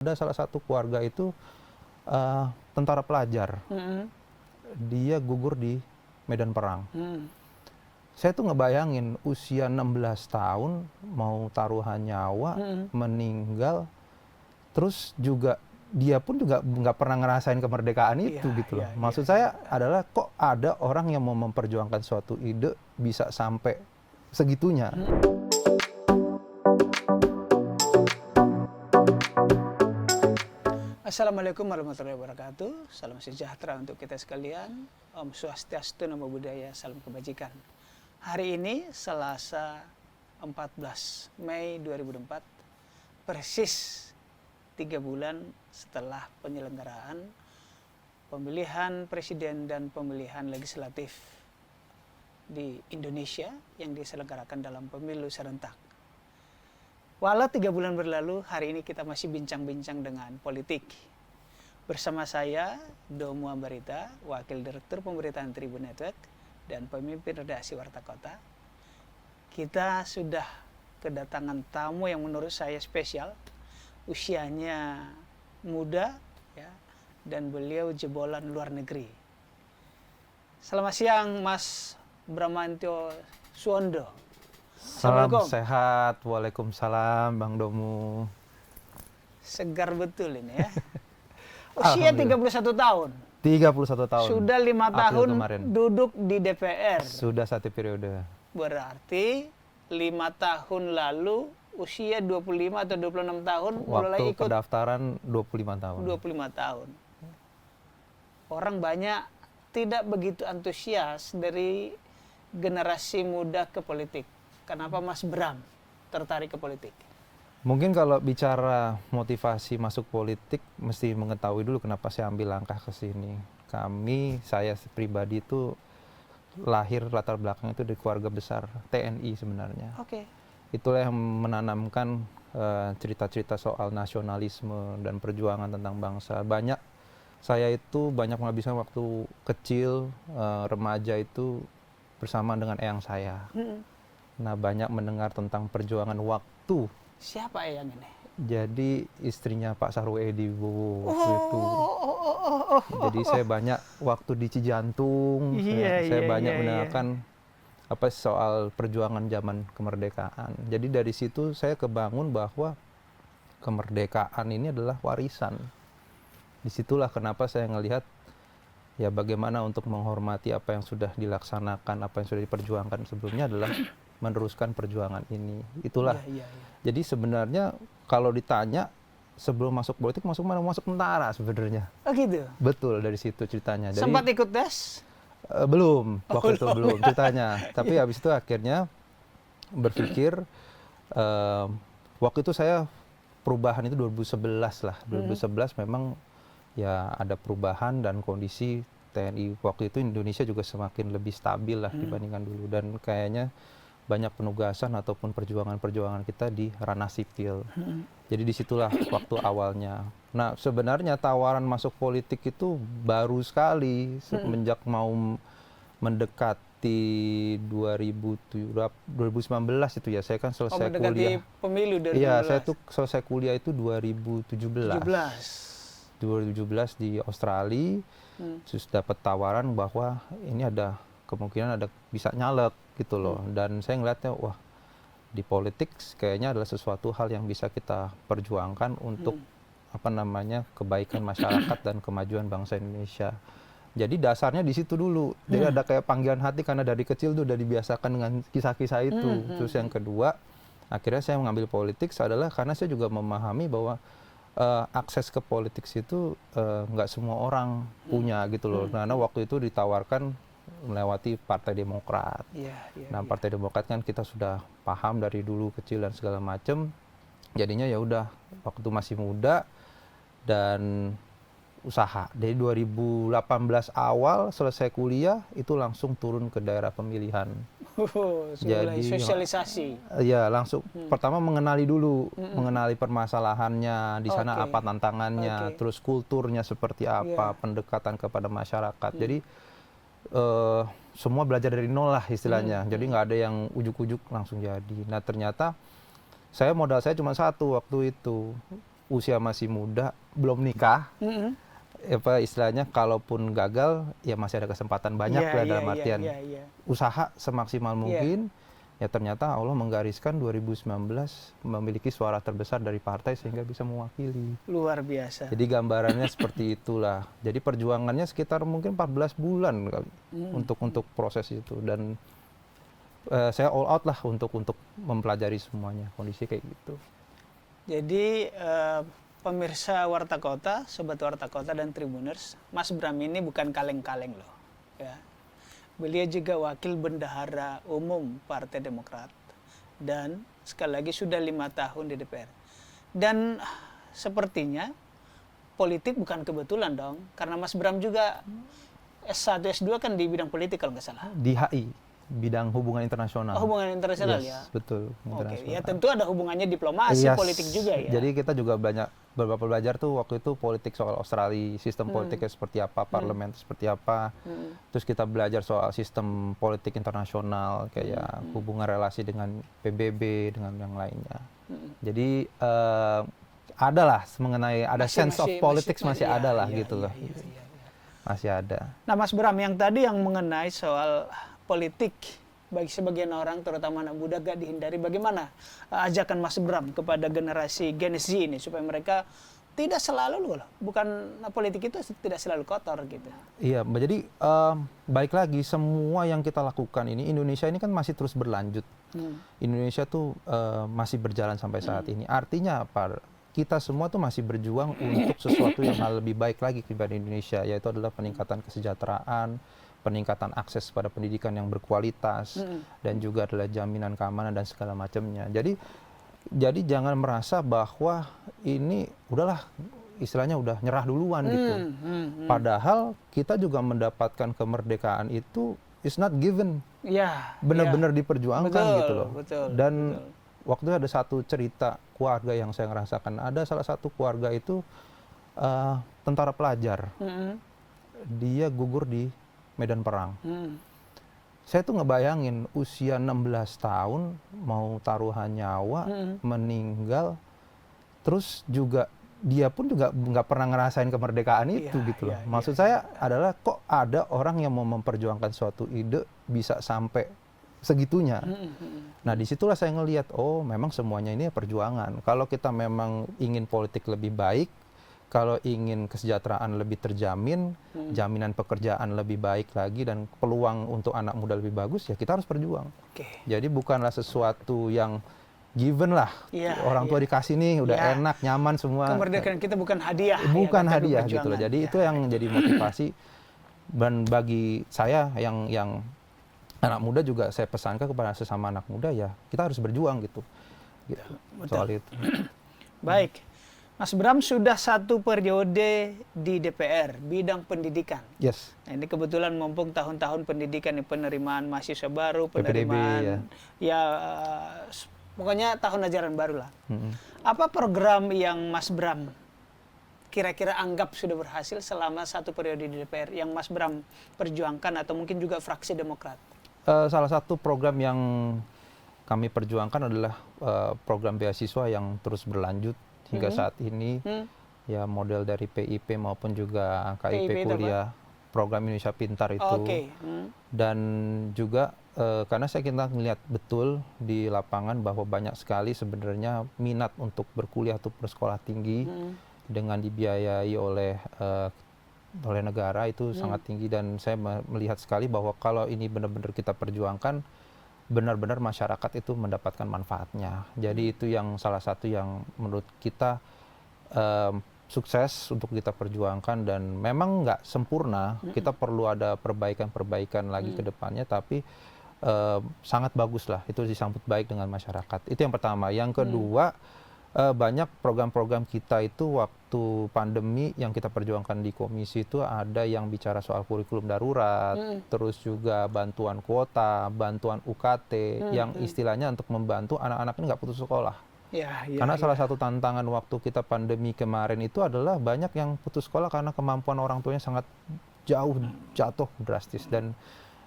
Ada salah satu keluarga itu tentara pelajar. Dia gugur di medan perang. Saya tuh ngebayangin usia 16 tahun mau taruhan nyawa, meninggal, terus juga dia pun juga nggak pernah ngerasain kemerdekaan itu gitu loh. Maksud saya adalah kok ada orang yang mau memperjuangkan suatu ide bisa sampai segitunya. Assalamualaikum warahmatullahi wabarakatuh. Salam sejahtera untuk kita sekalian. Om Swastiastu, Namo Buddhaya, salam kebajikan. Hari ini Selasa 14 Mei 2004, persis 3 bulan setelah penyelenggaraan pemilihan presiden dan pemilihan legislatif di Indonesia yang diselenggarakan dalam pemilu serentak. Walau 3 bulan berlalu, hari ini kita masih bincang-bincang dengan politik. Bersama saya, Domo Ambarita, Wakil Direktur Pemberitaan Tribun Network, dan pemimpin redaksi Warta Kota. Kita sudah kedatangan tamu yang menurut saya spesial, usianya muda, ya, dan beliau jebolan luar negeri. Selamat siang, Mas Bramantyo Suwondo. Salam sehat, waalaikumsalam Bang Domu. Segar betul ini ya. Usia 31 tahun. 31 tahun. Sudah 5 tahun duduk di DPR. Sudah 1 periode. Berarti 5 tahun lalu usia 25 atau 26 tahun mulai Waktu ikut pendaftaran 25 tahun. 25 tahun. Orang banyak tidak begitu antusias dari generasi muda ke politik. Kenapa Mas Bram tertarik ke politik? Mungkin kalau bicara motivasi masuk politik, mesti mengetahui dulu kenapa saya ambil langkah ke sini. Saya pribadi itu lahir latar belakang itu dari keluarga besar TNI sebenarnya. Oke. Itulah yang menanamkan cerita-cerita soal nasionalisme dan perjuangan tentang bangsa. Saya itu banyak menghabiskan waktu kecil, remaja itu bersama dengan eyang saya. Nah, banyak mendengar tentang perjuangan waktu. Siapa eyang ini? Jadi istrinya Pak Sarwo Edi waktu itu. Jadi saya banyak waktu di Cijantung. Saya banyak mendengarkan soal perjuangan zaman kemerdekaan. Jadi dari situ saya kebangun bahwa kemerdekaan ini adalah warisan. Disitulah kenapa saya ngelihat ya bagaimana untuk menghormati apa yang sudah dilaksanakan, apa yang sudah diperjuangkan sebelumnya adalah meneruskan perjuangan ini. Itulah. Jadi sebenarnya kalau ditanya sebelum masuk politik masuk mana? Masuk tentara sebenarnya. Oh gitu. Betul, dari situ ceritanya. Jadi, sempat ikut tes? Belum, waktu itu belum ceritanya. Tapi habis itu akhirnya berpikir waktu itu saya perubahan itu 2011 lah. 2011 memang ya ada perubahan dan kondisi TNI waktu itu Indonesia juga semakin lebih stabil lah dibandingkan dulu, dan kayaknya banyak penugasan ataupun perjuangan-perjuangan kita di ranah sipil. Jadi disitulah waktu awalnya. Nah, sebenarnya tawaran masuk politik itu baru sekali semenjak mau mendekati 2019 itu ya. Saya kan selesai kuliah. Pemilu 2019. Iya, saya tuh selesai kuliah itu 2017 di Australia. Terus dapat tawaran bahwa ini ada kemungkinan bisa nyalek gitu loh. Dan saya ngeliatnya wah, di politik kayaknya adalah sesuatu hal yang bisa kita perjuangkan untuk kebaikan masyarakat dan kemajuan bangsa Indonesia. Jadi dasarnya di situ dulu. Jadi ada kayak panggilan hati karena dari kecil tuh udah dibiasakan dengan kisah-kisah itu. Terus yang kedua, akhirnya saya mengambil politik adalah karena saya juga memahami bahwa akses ke politik itu nggak semua orang punya gitu loh. Karena waktu itu ditawarkan melewati Partai Demokrat. Partai Demokrat kan kita sudah paham dari dulu kecil dan segala macam. Jadinya ya udah waktu masih muda dan usaha. Dari 2018 awal selesai kuliah itu langsung turun ke daerah pemilihan. Jadi sosialisasi. Ya langsung pertama mengenali dulu, mengenali permasalahannya di sana apa tantangannya, terus kulturnya seperti apa, pendekatan kepada masyarakat. Jadi semua belajar dari nol lah istilahnya. Jadi nggak ada yang ujuk-ujuk langsung jadi. Nah ternyata modal saya cuma satu waktu itu. usia masih muda, belum nikah, apa istilahnya, kalaupun gagal ya masih ada kesempatan banyak lah, dalam artian usaha semaksimal mungkin. Ya ternyata Allah menggariskan 2019 memiliki suara terbesar dari partai sehingga bisa mewakili. Luar biasa. Jadi gambarannya seperti itulah. Jadi perjuangannya sekitar mungkin 14 bulan kali untuk proses itu, dan saya all out lah untuk mempelajari semuanya, kondisi kayak gitu. Jadi pemirsa Warta Kota, Sobat Warta Kota dan Tribuners, Mas Bram ini bukan kaleng-kaleng loh. Ya. Beliau juga wakil bendahara umum Partai Demokrat. Dan sekali lagi sudah 5 tahun di DPR. Dan sepertinya politik bukan kebetulan dong. Karena Mas Bram juga S1, S2 kan di bidang politik kalau nggak salah. Di HI, bidang hubungan internasional. Oh, hubungan internasional, yes, ya? Betul. Oke, ya tentu ada hubungannya diplomasi, politik juga ya. Jadi kita juga beberapa belajar tuh waktu itu politik soal Australia, sistem politiknya seperti apa, parlemen seperti apa. Terus kita belajar soal sistem politik internasional, kayak hubungan relasi dengan PBB, dengan yang lainnya. Jadi ada lah mengenai, ada sense of politics masih ada lah gitu loh. Masih ada. Nah Mas Bram, yang tadi yang mengenai soal politik, bagi sebagian orang terutama anak muda gak dihindari, bagaimana ajakan Mas Bram kepada generasi Gen Z ini supaya mereka tidak selalu politik itu tidak selalu kotor gitu. Iya, jadi balik lagi, semua yang kita lakukan ini, Indonesia ini kan masih terus berlanjut. Indonesia tuh masih berjalan sampai saat ini. Artinya apa? Kita semua tuh masih berjuang untuk sesuatu yang lebih baik lagi dibanding Indonesia, yaitu adalah peningkatan kesejahteraan, peningkatan akses pada pendidikan yang berkualitas, dan juga adalah jaminan keamanan dan segala macamnya. Jadi jangan merasa bahwa ini udahlah, istilahnya udah nyerah duluan gitu. Padahal kita juga mendapatkan kemerdekaan itu is not given. Benar-benar diperjuangkan gitu loh. Dan waktu itu ada satu cerita keluarga yang saya ngerasakan. Ada salah satu keluarga itu tentara pelajar. Dia gugur di medan perang. Saya tuh ngebayangin usia 16 tahun mau taruhan nyawa, meninggal, terus juga dia pun juga nggak pernah ngerasain kemerdekaan itu gitu loh. Maksud saya adalah kok ada orang yang mau memperjuangkan suatu ide bisa sampai segitunya. Nah disitulah saya ngelihat, oh memang semuanya ini perjuangan. Kalau kita memang ingin politik lebih baik, kalau ingin kesejahteraan lebih terjamin, jaminan pekerjaan lebih baik lagi, dan peluang untuk anak muda lebih bagus, ya kita harus berjuang. Jadi bukanlah sesuatu yang given lah. Orang tua dikasih nih, udah enak, nyaman semua. Kemerdekaan kita bukan hadiah. Bukan hadiah gitu loh. Jadi itu yang jadi motivasi. Dan bagi saya yang anak muda juga saya pesankan kepada sesama anak muda, ya kita harus berjuang gitu. Soal itu. Baik. Mas Bram sudah 1 periode di DPR, bidang pendidikan. Yes. Nah, ini kebetulan mumpung tahun-tahun pendidikan, penerimaan mahasiswa baru, penerimaan, PPDB, pokoknya tahun ajaran baru lah. Apa program yang Mas Bram kira-kira anggap sudah berhasil selama 1 periode di DPR, yang Mas Bram perjuangkan, atau mungkin juga fraksi Demokrat? Salah satu program yang kami perjuangkan adalah program beasiswa yang terus berlanjut hingga saat ini, ya model dari PIP maupun juga KIP kuliah, program Indonesia Pintar itu. Dan juga karena kita melihat betul di lapangan bahwa banyak sekali sebenarnya minat untuk berkuliah atau bersekolah tinggi dengan dibiayai oleh negara itu sangat tinggi, dan saya melihat sekali bahwa kalau ini benar-benar kita perjuangkan, benar-benar masyarakat itu mendapatkan manfaatnya. Jadi itu yang salah satu yang menurut kita sukses untuk kita perjuangkan, dan memang nggak sempurna, kita perlu ada perbaikan-perbaikan lagi ke depannya, tapi sangat bagus lah, itu disambut baik dengan masyarakat. Itu yang pertama. Yang kedua, banyak program-program kita itu waktu pandemi yang kita perjuangkan di komisi itu ada yang bicara soal kurikulum darurat, terus juga bantuan kuota, bantuan UKT, yang istilahnya untuk membantu anak-anak ini nggak putus sekolah. Karena salah satu tantangan waktu kita pandemi kemarin itu adalah banyak yang putus sekolah karena kemampuan orang tuanya sangat jauh jatuh drastis, dan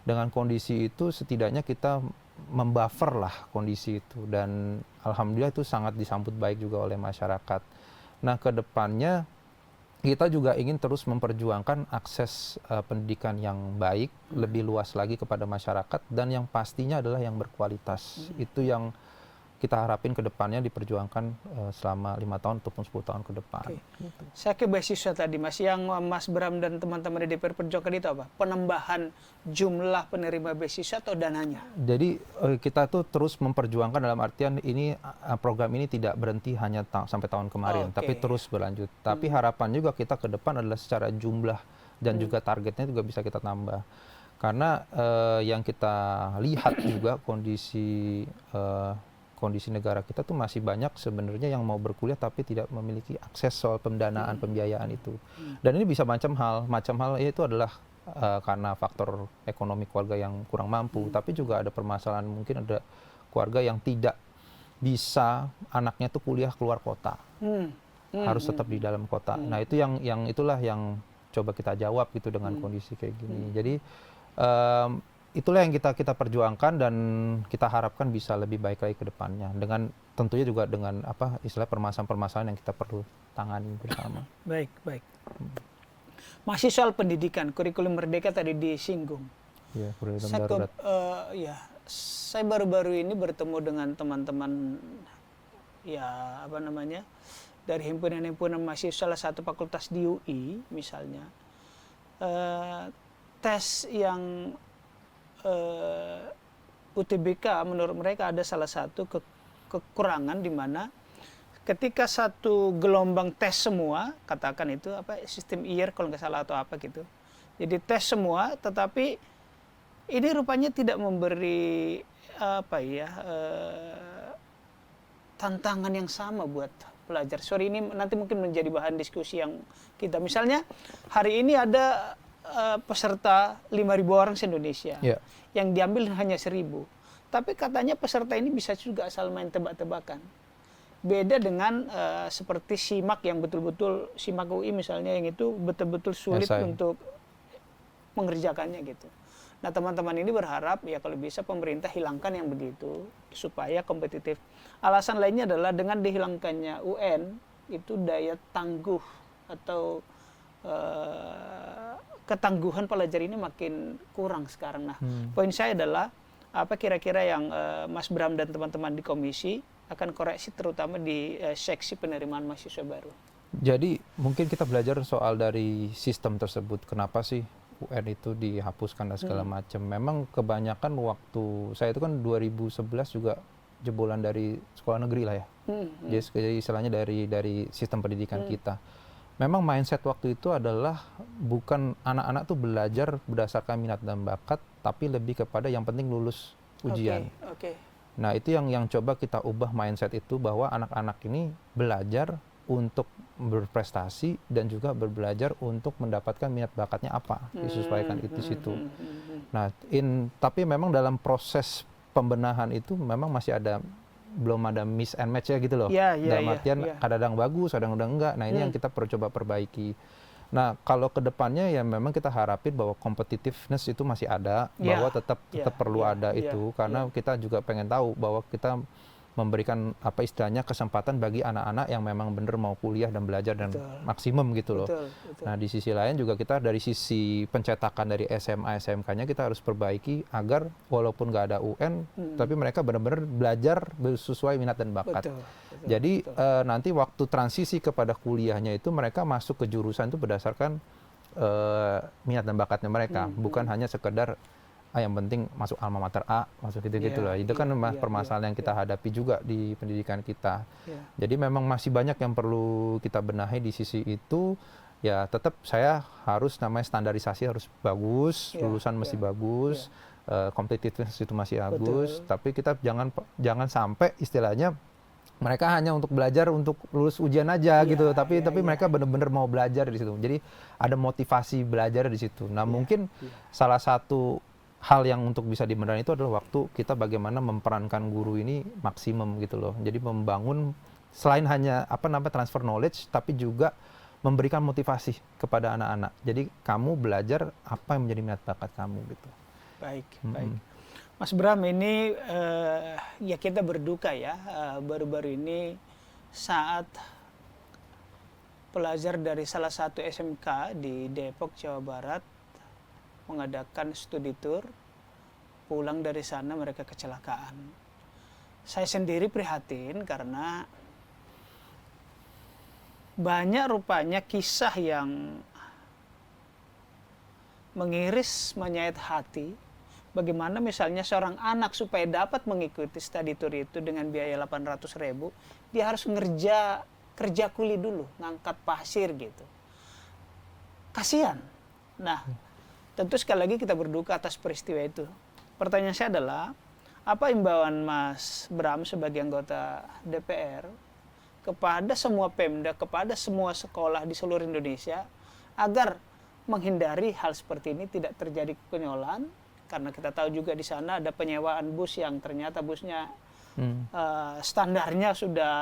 dengan kondisi itu setidaknya kita membuffer lah kondisi itu, dan alhamdulillah itu sangat disambut baik juga oleh masyarakat. Nah, ke depannya kita juga ingin terus memperjuangkan akses pendidikan yang baik, lebih luas lagi kepada masyarakat, dan yang pastinya adalah yang berkualitas. Itu yang kita harapin ke depannya diperjuangkan selama 5 tahun ataupun 10 tahun ke depan. Oke. Saya ke beasiswa tadi, Mas. Yang Mas Bram dan teman-teman di DPR perjuangkan itu apa? Penambahan jumlah penerima beasiswa atau dananya? Jadi kita tuh terus memperjuangkan, dalam artian ini program ini tidak berhenti hanya sampai tahun kemarin, Oke. tapi terus berlanjut. Tapi harapan juga kita ke depan adalah secara jumlah dan juga targetnya juga bisa kita tambah. Karena yang kita lihat juga kondisi negara kita tuh masih banyak sebenarnya yang mau berkuliah tapi tidak memiliki akses soal pendanaan, pembiayaan itu. Dan ini bisa macam hal itu adalah karena faktor ekonomi keluarga yang kurang mampu, tapi juga ada permasalahan, mungkin ada keluarga yang tidak bisa anaknya tuh kuliah keluar kota. Harus tetap di dalam kota. Nah, itu itulah yang coba kita jawab gitu dengan kondisi kayak gini. Jadi itulah yang kita perjuangkan dan kita harapkan bisa lebih baik lagi ke depannya, dengan tentunya juga dengan istilah permasalahan-permasalahan yang kita perlu tangani bersama. Baik. Masih soal pendidikan, kurikulum merdeka tadi disinggung. Ya, kurikulum darurat. Saya baru-baru ini bertemu dengan teman-teman dari himpunan-himpunan mahasiswa salah satu fakultas di UI misalnya. Tes yang UTBK menurut mereka ada salah satu kekurangan, di mana ketika satu gelombang tes semua, katakan itu sistem IR kalau nggak salah atau apa gitu. Jadi tes semua, tetapi ini rupanya tidak memberi tantangan yang sama buat pelajar. Sorry, ini nanti mungkin menjadi bahan diskusi yang kita. Misalnya hari ini ada peserta 5.000 orang se-Indonesia, yang diambil hanya 1.000. Tapi katanya peserta ini bisa juga asal main tebak-tebakan. Beda dengan seperti SIMAK yang betul-betul, SIMAK UI misalnya, yang itu betul-betul sulit untuk mengerjakannya gitu. Nah, teman-teman ini berharap ya kalau bisa pemerintah hilangkan yang begitu supaya kompetitif. Alasan lainnya adalah dengan dihilangkannya UN, itu daya tangguh atau ketangguhan pelajar ini makin kurang sekarang. Nah, poin saya adalah apa kira-kira yang Mas Bram dan teman-teman di komisi akan koreksi terutama di seksi penerimaan mahasiswa baru. Jadi mungkin kita belajar soal dari sistem tersebut. Kenapa sih UN itu dihapuskan dan segala macam. Memang kebanyakan waktu saya itu kan 2011 juga jebolan dari sekolah negeri lah ya. Jadi istilahnya dari sistem pendidikan kita. Memang mindset waktu itu adalah bukan anak-anak tuh belajar berdasarkan minat dan bakat, tapi lebih kepada yang penting lulus ujian. Nah, itu yang coba kita ubah mindset itu, bahwa anak-anak ini belajar untuk berprestasi dan juga belajar untuk mendapatkan minat bakatnya apa, disesuaikan itu di situ. Nah, tapi memang dalam proses pembenahan itu memang masih belum ada miss and match ya gitu loh. Dalam artian kadang-kadang bagus, kadang-kadang enggak. Nah, ini yang kita perlu coba perbaiki. Nah, kalau ke depannya ya memang kita harapin bahwa competitiveness itu masih ada, bahwa tetap perlu ada itu, karena kita juga pengen tahu bahwa kita memberikan istilahnya kesempatan bagi anak-anak yang memang benar mau kuliah dan belajar dan maksimum gitu loh. Nah, di sisi lain juga kita dari sisi pencetakan dari SMA SMK-nya kita harus perbaiki agar walaupun nggak ada UN tapi mereka benar-benar belajar sesuai minat dan bakat. Jadi nanti waktu transisi kepada kuliahnya itu mereka masuk ke jurusan itu berdasarkan minat dan bakatnya mereka, bukan hanya sekedar yang penting masuk alma mater A, masuk gitu-gitu lah. Itu kan permasalahan yang kita hadapi juga di pendidikan kita. Jadi memang masih banyak yang perlu kita benahi di sisi itu. Ya tetap saya harus standarisasi harus bagus, lulusan mesti bagus, competitiveness itu masih bagus. Tapi kita jangan sampai istilahnya mereka hanya untuk belajar untuk lulus ujian aja gitu. Tapi mereka benar-benar mau belajar di situ. Jadi ada motivasi belajar di situ. Nah, mungkin salah satu hal yang untuk bisa dibenahi itu adalah waktu kita bagaimana memperankan guru ini maksimum gitu loh. Jadi membangun selain hanya transfer knowledge, tapi juga memberikan motivasi kepada anak-anak. Jadi kamu belajar apa yang menjadi minat bakat kamu gitu. Baik. Mas Bram, ini ya kita berduka ya, baru-baru ini saat pelajar dari salah satu SMK di Depok, Jawa Barat mengadakan studi tour. Pulang dari sana mereka kecelakaan. Saya sendiri prihatin karena banyak rupanya kisah yang mengiris, menyayat hati. Bagaimana misalnya seorang anak supaya dapat mengikuti study tour itu dengan biaya 800.000, dia harus kerja kuli dulu, ngangkat pasir gitu. Kasihan. Nah, tentu sekali lagi kita berduka atas peristiwa itu. Pertanyaan saya adalah, apa imbauan Mas Bram sebagai anggota DPR kepada semua Pemda, kepada semua sekolah di seluruh Indonesia agar menghindari hal seperti ini tidak terjadi kekonyolan, karena kita tahu juga di sana ada penyewaan bus yang ternyata busnya standarnya sudah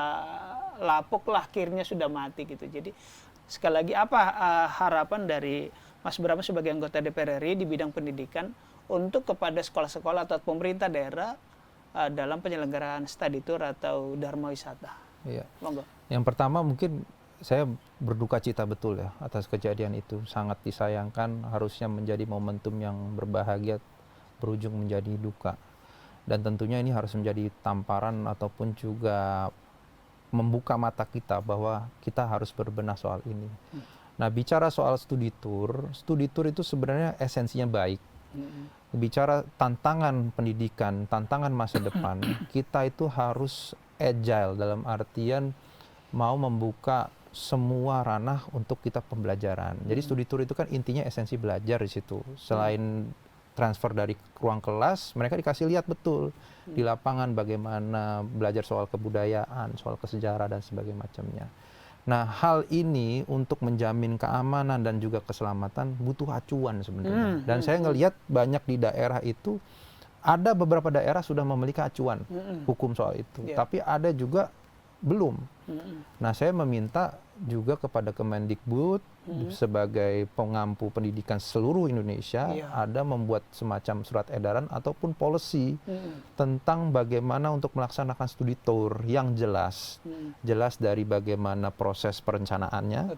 lapuk lah, akhirnya sudah mati gitu. Jadi sekali lagi apa harapan dari Mas Bram sebagai anggota DPR RI di bidang pendidikan untuk kepada sekolah-sekolah atau pemerintah daerah dalam penyelenggaraan study tour atau dharma wisata? Iya. Monggo. Yang pertama mungkin saya berduka cita betul ya atas kejadian itu. Sangat disayangkan, harusnya menjadi momentum yang berbahagia berujung menjadi duka. Dan tentunya ini harus menjadi tamparan ataupun juga membuka mata kita bahwa kita harus berbenah soal ini. Nah, bicara soal studi tour itu sebenarnya esensinya baik. Bicara tantangan pendidikan, tantangan masa depan, kita itu harus agile dalam artian mau membuka semua ranah untuk kita pembelajaran. Jadi studi tour itu kan intinya esensi belajar di situ. Selain transfer dari ruang kelas, mereka dikasih lihat betul di lapangan bagaimana belajar soal kebudayaan, soal kesejarah dan sebagainya macamnya. Nah, hal ini untuk menjamin keamanan dan juga keselamatan butuh acuan sebenarnya. Dan saya ngelihat banyak di daerah itu, ada beberapa daerah sudah memiliki acuan hukum soal itu. Tapi ada juga belum. Nah, saya meminta juga kepada Kemendikbud sebagai pengampu pendidikan seluruh Indonesia ada membuat semacam surat edaran ataupun policy tentang bagaimana untuk melaksanakan studi tour yang jelas. Jelas dari bagaimana proses perencanaannya,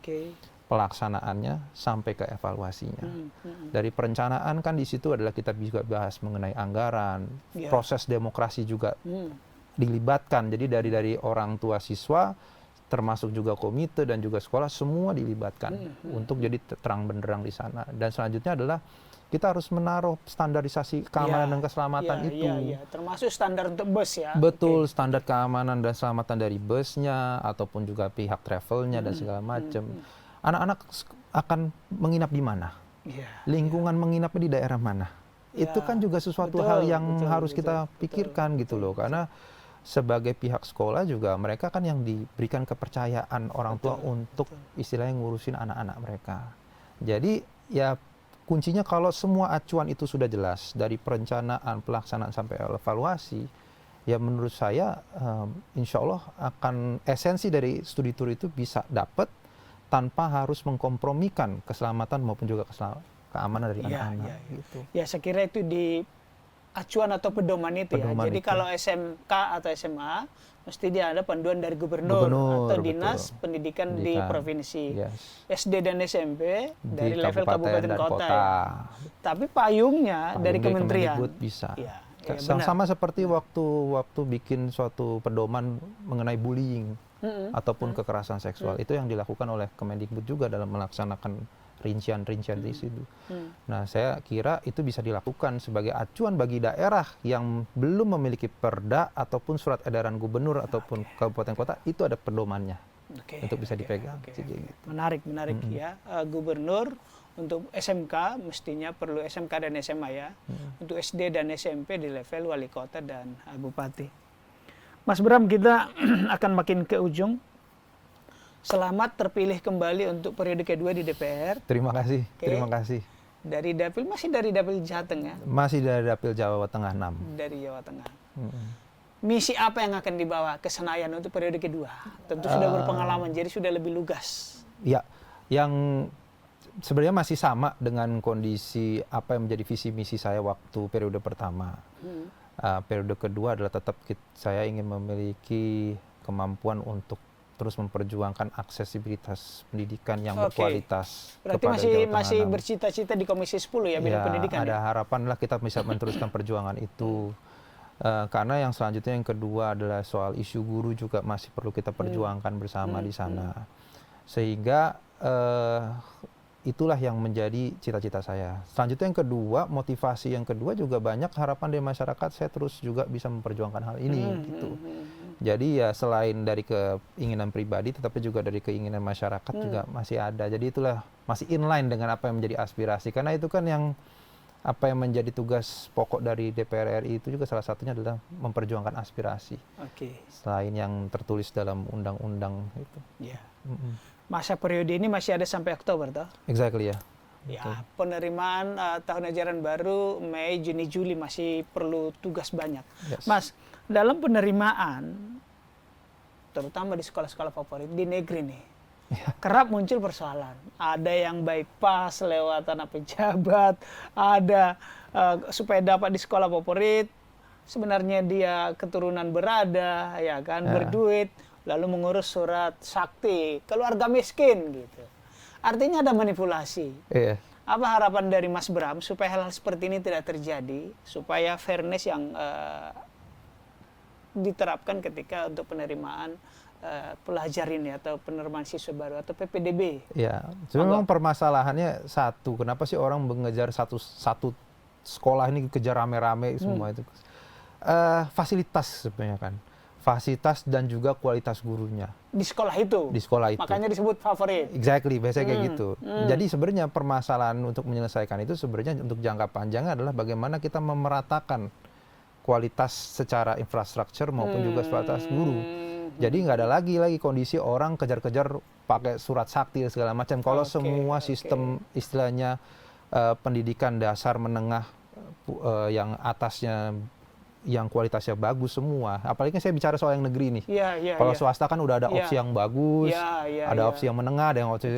pelaksanaannya sampai ke evaluasinya. Dari perencanaan kan di situ adalah kita juga bahas mengenai anggaran, proses demokrasi juga dilibatkan. Jadi dari orang tua siswa termasuk juga komite dan juga sekolah semua dilibatkan untuk jadi terang benderang di sana. Dan selanjutnya adalah kita harus menaruh standarisasi keamanan dan keselamatan itu. Termasuk standar untuk bus ya. Betul, standar keamanan dan keselamatan dari busnya ataupun juga pihak travelnya dan segala macam. Anak-anak akan menginap di mana? Lingkungan menginapnya di daerah mana? Itu kan juga sesuatu hal yang harus kita pikirkan gitu loh, karena sebagai pihak sekolah juga mereka kan yang diberikan kepercayaan orang tua untuk istilahnya ngurusin anak-anak mereka. Jadi ya kuncinya kalau semua acuan itu sudah jelas dari perencanaan, pelaksanaan sampai evaluasi, ya menurut saya insya Allah akan esensi dari studi tour itu bisa dapat tanpa harus mengkompromikan keselamatan maupun juga keamanan dari anak-anak. Gitu. Ya, saya kira itu di acuan atau pedoman itu ya. Jadi kalau SMK atau SMA mesti dia ada panduan dari gubernur atau dinas pendidikan di provinsi. SD dan SMP dari level kabupaten kota. Ya. Tapi payungnya dari kementerian. Bisa. Sama seperti waktu bikin suatu pedoman mengenai bullying ataupun kekerasan seksual, itu yang dilakukan oleh Kemendikbud juga dalam melaksanakan rincian-rincian di situ. Nah, saya kira itu bisa dilakukan sebagai acuan bagi daerah yang belum memiliki perda ataupun surat edaran gubernur ataupun kabupaten kota, itu ada pedomannya untuk bisa dipegang. Gitu. Menarik ya. Gubernur untuk SMK mestinya perlu SMK dan SMA ya. Untuk SD dan SMP di level wali kota dan bupati. Mas Bram, kita akan makin ke ujung. Selamat terpilih kembali untuk periode kedua di DPR. Terima kasih, terima kasih. Dari Dapil, masih dari Dapil Jawa Tengah? Masih dari Dapil Jawa Tengah 6. Dari Jawa Tengah. Misi apa yang akan dibawa ke Senayan untuk periode kedua? Tentu sudah berpengalaman, jadi sudah lebih lugas. Ya, yang sebenarnya masih sama dengan kondisi apa yang menjadi visi misi saya waktu periode pertama. Periode kedua adalah tetap saya ingin memiliki kemampuan untuk terus memperjuangkan aksesibilitas pendidikan yang Oke. berkualitas. Berarti kepada Jawa Tengah masih 6. bercita-cita di Komisi 10 ya bidang pendidikan Ada ya? harapan lah kita bisa meneruskan perjuangan itu. Karena yang selanjutnya yang kedua adalah soal isu guru juga masih perlu kita perjuangkan bersama di sana. Sehingga itulah yang menjadi cita-cita saya. Selanjutnya yang kedua, motivasi yang kedua juga banyak harapan dari masyarakat saya terus juga bisa memperjuangkan hal ini gitu. Jadi ya selain dari keinginan pribadi tetapi juga dari keinginan masyarakat juga masih ada. Jadi itulah masih inline dengan apa yang menjadi aspirasi, karena itu kan yang apa yang menjadi tugas pokok dari DPR RI itu juga salah satunya adalah memperjuangkan aspirasi. Selain yang tertulis dalam undang-undang itu. Ya. Masa periode ini masih ada sampai Oktober toh? Exactly ya. Ya, penerimaan tahun ajaran baru Mei, Juni, Juli masih perlu tugas banyak. Yes. Mas, dalam penerimaan terutama di sekolah-sekolah favorit di negeri nih, kerap muncul persoalan. Ada yang bypass lewat anak pejabat, ada supaya dapat di sekolah favorit, sebenarnya dia keturunan berada, ya kan, berduit, lalu mengurus surat sakti, keluarga miskin gitu. Artinya ada manipulasi. Iya. Apa harapan dari Mas Bram supaya hal-hal seperti ini tidak terjadi, supaya fairness yang diterapkan ketika untuk penerimaan pelajar ini atau penerimaan siswa baru atau PPDB? Ya, memang permasalahannya satu, kenapa sih orang mengejar satu sekolah ini kejar rame-rame semua itu? Fasilitas sebenarnya kan. Fasilitas dan juga kualitas gurunya. Di sekolah itu? Di sekolah itu. Makanya disebut favorit? Exactly, biasanya kayak gitu. Jadi sebenarnya permasalahan untuk menyelesaikan itu sebenarnya untuk jangka panjang adalah bagaimana kita memeratakan kualitas secara infrastruktur maupun juga kualitas guru. Jadi nggak ada lagi kondisi orang kejar-kejar pakai surat sakti segala macam. Kalau semua sistem istilahnya pendidikan dasar menengah yang atasnya yang kualitasnya bagus semua. Apalagi saya bicara soal yang negeri nih. Kalau swasta kan udah ada opsi yang bagus, ada opsi yang menengah, ada yang opsi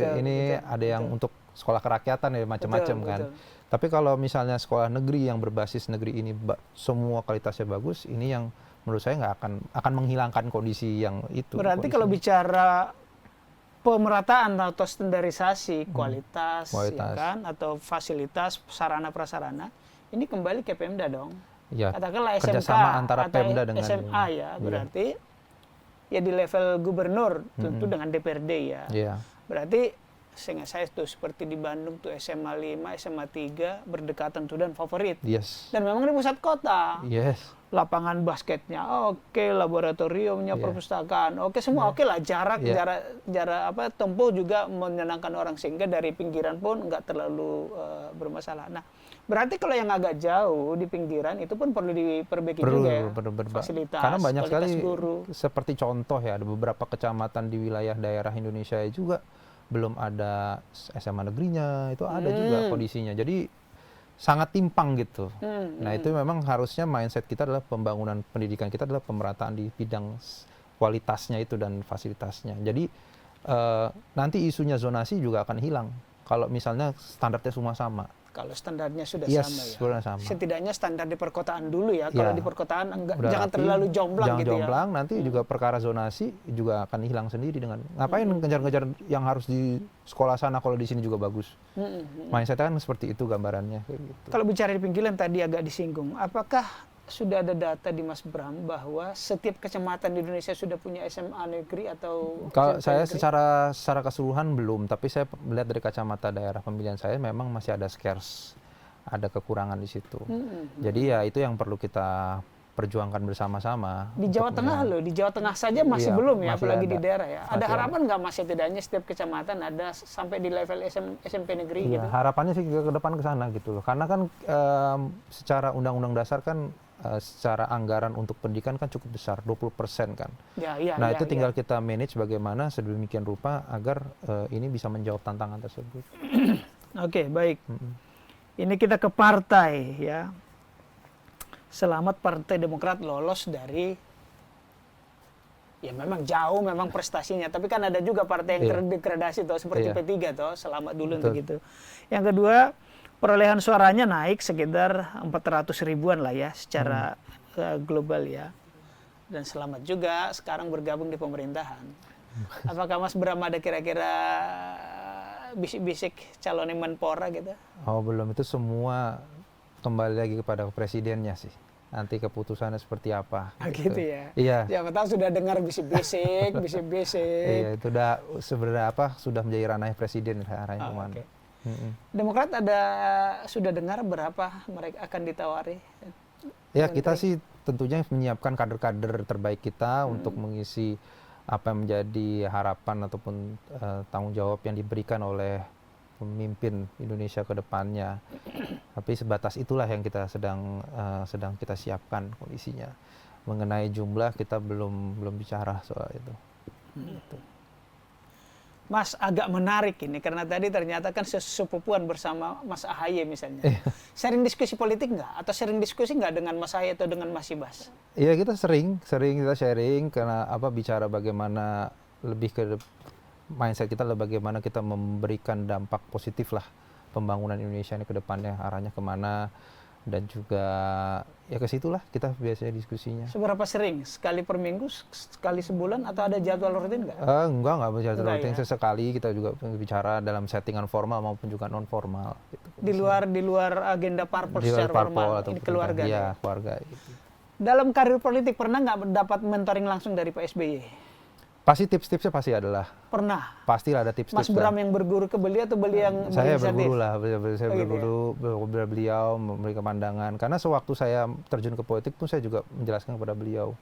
ada yang untuk sekolah kerakyatan ya macam-macam kan. Tapi kalau misalnya sekolah negeri yang berbasis negeri ini semua kualitasnya bagus, ini yang menurut saya nggak akan menghilangkan kondisi yang itu. Berarti kalau bicara pemerataan atau standarisasi kualitas. Ya kan, atau fasilitas sarana prasarana, ini kembali ke Pemda dong. Ya, katakanlah SMK kerjasama antara atau Pemda dengan SMA ya, berarti ya di level gubernur tentu dengan DPRD ya. Berarti seingat saya tuh seperti di Bandung tuh SMA 5, SMA 3 berdekatan tuh dan favorit. Dan memang di pusat kota. Lapangan basketnya oke, laboratoriumnya, perpustakaan oke, semua oke lah, jarak tempuh juga menyenangkan orang sehingga dari pinggiran pun nggak terlalu bermasalah. Nah, berarti kalau yang agak jauh di pinggiran itu pun perlu diperbaiki juga ya, fasilitas, karena banyak sekali guru. Seperti contoh ya, ada beberapa kecamatan di wilayah daerah Indonesia juga belum ada SMA negerinya, itu ada juga kondisinya. Jadi sangat timpang gitu. Nah itu memang harusnya mindset kita adalah pembangunan pendidikan kita adalah pemerataan di bidang kualitasnya itu dan fasilitasnya. Jadi nanti isunya zonasi juga akan hilang kalau misalnya standarnya semua sama. Kalau standarnya sudah sama. Setidaknya standar di perkotaan dulu ya. Kalau di perkotaan jangan terlalu jomplang gitu ya. Nanti juga perkara zonasi juga akan hilang sendiri dengan ngapain ngejar-ngejar yang harus di sekolah sana kalau di sini juga bagus. Mindsetnya kan seperti itu gambarannya. Gitu. Kalau bicara di pinggiran tadi agak disinggung. Apakah sudah ada data di Mas Bram bahwa setiap kecamatan di Indonesia sudah punya SMA negeri atau kalau saya negeri? secara keseluruhan belum, tapi saya melihat dari kacamata daerah pemilihan saya memang masih ada scarce, ada kekurangan di situ. Jadi ya itu yang perlu kita perjuangkan bersama-sama. Di Jawa Tengah loh, di Jawa Tengah saja masih belum ya, apalagi di daerah ya. Ada harapan nggak Mas setidaknya setiap kecamatan ada sampai di level SMP negeri gitu? Harapannya sih ke depan ke sana gitu loh. Karena kan secara undang-undang dasar kan secara anggaran untuk pendidikan kan cukup besar, 20% kan. Nah itu tinggal kita manage bagaimana sedemikian rupa agar ini bisa menjawab tantangan tersebut. Oke, baik. Ini kita ke partai ya. Selamat Partai Demokrat lolos dari, ya memang jauh memang prestasinya, tapi kan ada juga partai yang terdegradasi toh, seperti P3 toh, selamat dulu untuk itu. Yang kedua, perolehan suaranya naik sekitar 400 ribuan lah ya secara global ya. Dan selamat juga sekarang bergabung di pemerintahan. Apakah Mas Bram ada kira-kira bisik-bisik calon Menpora gitu? Oh belum, itu semua kembali lagi kepada presidennya sih. Nanti keputusannya seperti apa. Gitu ya. Iya. Siapa tahu sudah dengar bisik-bisik, bisik-bisik. Iya, itu udah sebenarnya sudah menjadi ranahnya presiden arahnya kemana. Oke. Demokrat sudah dengar berapa mereka akan ditawari? Ya kita sih tentunya menyiapkan kader-kader terbaik kita untuk mengisi apa yang menjadi harapan ataupun tanggung jawab yang diberikan oleh pemimpin Indonesia ke depannya. Tapi sebatas itulah yang kita sedang kita siapkan kondisinya. Mengenai jumlah kita belum bicara soal itu. Gitu. Mas, agak menarik ini karena tadi ternyata kan sepupuan bersama Mas AHY misalnya. Sering diskusi politik nggak? Atau sering diskusi nggak dengan Mas AHY atau dengan Mas Ibas? Iya, kita sering kita sharing karena bicara bagaimana lebih ke mindset kita, bagaimana kita memberikan dampak positif lah pembangunan Indonesia ini ke depannya, arahnya kemana, dan juga ya ke situlah kita biasanya diskusinya. Seberapa sering? Sekali per minggu, sekali sebulan, atau ada jadwal rutin nggak? Enggak jadwal rutin. Ya? Sesekali kita juga bicara dalam settingan formal maupun juga non formal. Gitu. Di luar agenda parpol secara formal, ini keluarga. Iya, keluarga. Gitu. Dalam karir politik pernah nggak dapat mentoring langsung dari Pak SBY? Pasti tips-tipsnya pasti adalah. Pernah. Pastilah ada tips-tips. Mas Bram yang berguru ke beliau atau beliau yang saya berguru lah, saya berguru kepada beliau, memberikan pandangan. Karena sewaktu saya terjun ke politik pun saya juga menjelaskan kepada beliau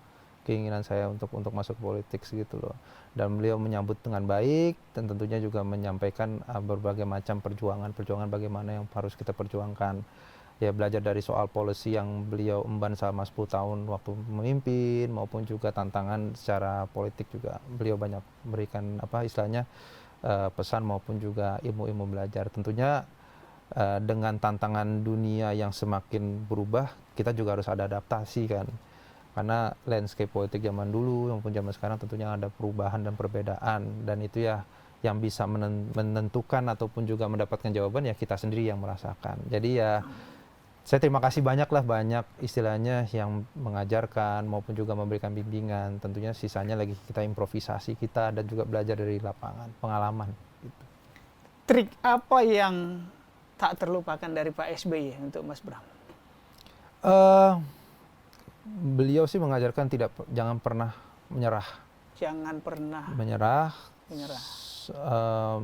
keinginan saya untuk masuk ke politik gitu loh. Dan beliau menyambut dengan baik dan tentunya juga menyampaikan berbagai macam perjuangan bagaimana yang harus kita perjuangkan. Ya belajar dari soal policy yang beliau emban selama 10 tahun waktu memimpin maupun juga tantangan secara politik juga beliau banyak memberikan istilahnya pesan maupun juga ilmu-ilmu belajar. Tentunya dengan tantangan dunia yang semakin berubah, kita juga harus ada adaptasi kan. Karena landscape politik zaman dulu maupun zaman sekarang tentunya ada perubahan dan perbedaan, dan itu ya yang bisa menentukan ataupun juga mendapatkan jawaban ya kita sendiri yang merasakan. Jadi ya saya terima kasih banyak istilahnya yang mengajarkan maupun juga memberikan bimbingan. Tentunya sisanya lagi kita improvisasi kita dan juga belajar dari lapangan, pengalaman. Gitu. Trik apa yang tak terlupakan dari Pak SBY untuk Mas Bram? Beliau sih mengajarkan jangan pernah menyerah. Jangan pernah menyerah.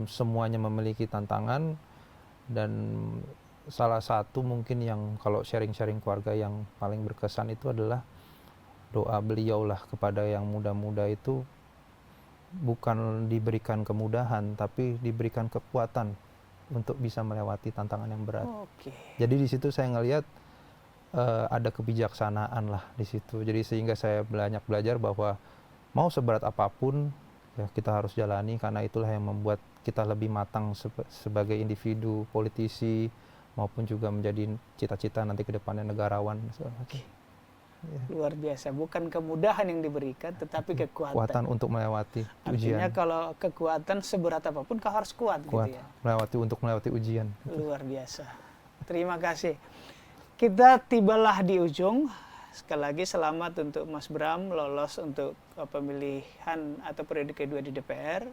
Semuanya memiliki tantangan, dan salah satu mungkin yang kalau sharing-sharing keluarga yang paling berkesan itu adalah doa beliau lah kepada yang muda-muda itu, bukan diberikan kemudahan tapi diberikan kekuatan untuk bisa melewati tantangan yang berat. Jadi di situ saya ngelihat ada kebijaksanaan lah di situ. Jadi sehingga saya banyak belajar bahwa mau seberat apapun ya kita harus jalani, karena itulah yang membuat kita lebih matang sebagai individu, politisi, maupun juga menjadi cita-cita nanti ke depannya negarawan. Luar biasa, bukan kemudahan yang diberikan tetapi kekuatan untuk melewati ujian. Artinya ujian. kalau kekuatan seberat apapun kau harus kuat gitu ya. Melewati ujian. Luar biasa. Terima kasih. Kita tibalah di ujung. Sekali lagi selamat untuk Mas Bram lolos untuk pemilihan atau periode kedua di DPR.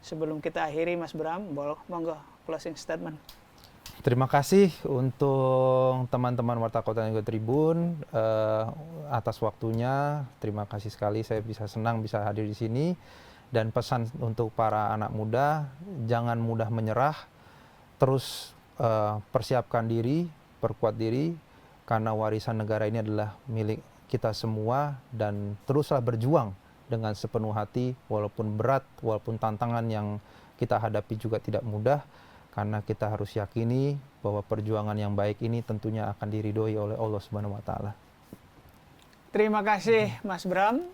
Sebelum kita akhiri Mas Bram, monggo closing statement. Terima kasih untuk teman-teman Warta Kota dan juga Tribun atas waktunya. Terima kasih sekali, saya senang bisa hadir di sini. Dan pesan untuk para anak muda, jangan mudah menyerah, terus persiapkan diri, perkuat diri, karena warisan negara ini adalah milik kita semua, dan teruslah berjuang dengan sepenuh hati, walaupun berat, walaupun tantangan yang kita hadapi juga tidak mudah. Karena kita harus yakini bahwa perjuangan yang baik ini tentunya akan diridhoi oleh Allah Subhanahu wa Ta'ala. Terima kasih Mas Bram.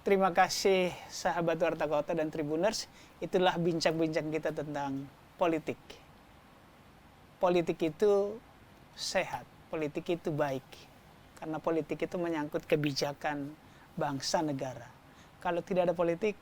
Terima kasih sahabat Warta Kota dan Tribuners. Itulah bincang-bincang kita tentang politik. Politik itu sehat, politik itu baik. Karena politik itu menyangkut kebijakan bangsa negara. Kalau tidak ada politik,